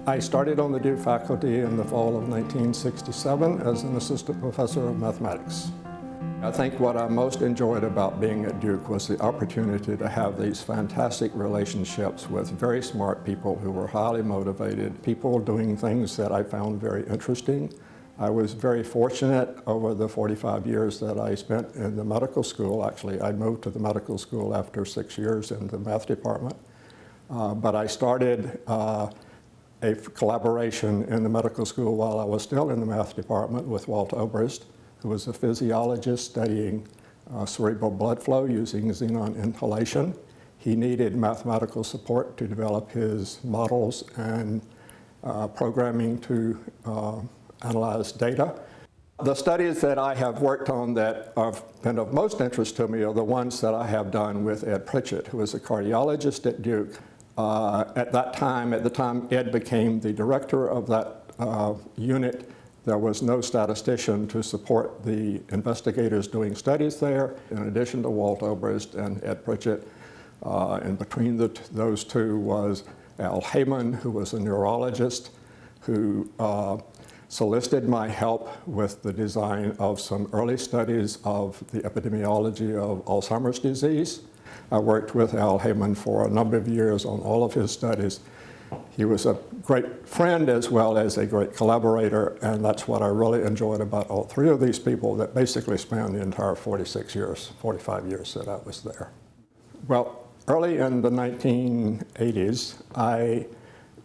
I started on the Duke faculty in the fall of 1967 as an assistant professor of mathematics. I think what I most enjoyed about being at Duke was the opportunity to have these fantastic relationships with very smart people who were highly motivated, people doing things that I found very interesting. I was very fortunate over the 45 years that I spent in the medical school. Actually, I moved to the medical school after 6 years in the math department. But I started a collaboration in the medical school while I was still in the math department with Walt Oberst, who was a physiologist studying cerebral blood flow using xenon inhalation. He needed mathematical support to develop his models and programming to analyze data. The studies that I have worked on that have been of most interest to me are the ones that I have done with Ed Pritchett, who was a cardiologist at Duke. At the time Ed became the director of that unit, there was no statistician to support the investigators doing studies there, in addition to Walt Oberst and Ed Pritchett. And between those two was Al Heyman, who was a neurologist, who solicited my help with the design of some early studies of the epidemiology of Alzheimer's disease. I worked with Al Heyman for a number of years on all of his studies. He was a great friend as well as a great collaborator, and that's what I really enjoyed about all three of these people that basically spanned the entire 45 years that I was there. Well, early in the 1980s, I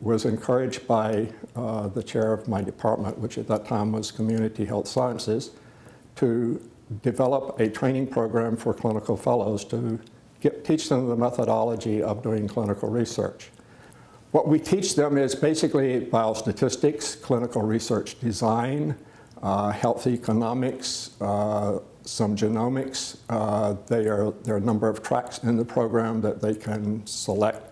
was encouraged by the chair of my department, which at that time was Community Health Sciences, to develop a training program for clinical fellows to teach them the methodology of doing clinical research. What we teach them is basically biostatistics, clinical research design, health economics, some genomics. There are a number of tracks in the program that they can select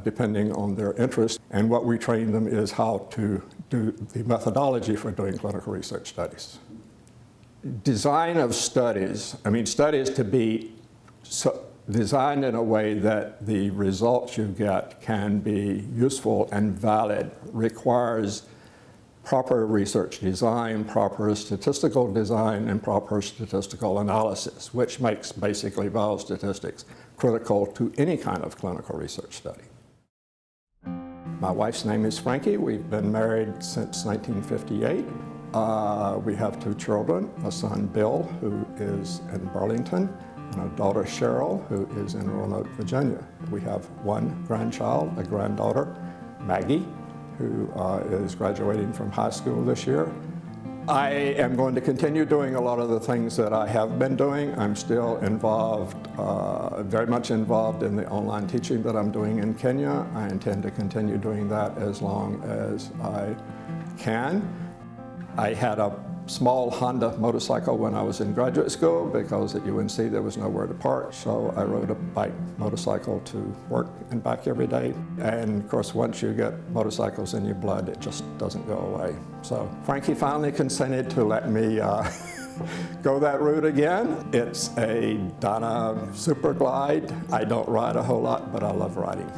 depending on their interest. And what we train them is how to do the methodology for doing clinical research studies. Design of studies, studies to be designed in a way that the results you get can be useful and valid, requires proper research design, proper statistical design, and proper statistical analysis, which makes basically biostatistics critical to any kind of clinical research study. My wife's name is Frankie. We've been married since 1958. We have 2 children, a son, Bill, who is in Burlington, and a daughter, Cheryl, who is in Roanoke, Virginia. We have 1 grandchild, a granddaughter, Maggie, who is graduating from high school this year. I am going to continue doing a lot of the things that I have been doing. I'm still involved, very much involved in the online teaching that I'm doing in Kenya. I intend to continue doing that as long as I can. I had a small Honda motorcycle when I was in graduate school because at UNC there was nowhere to park, so I rode a motorcycle to work and back every day. And of course, once you get motorcycles in your blood, it just doesn't go away. So Frankie finally consented to let me go that route again. It's a Donna Super Glide. I don't ride a whole lot, but I love riding.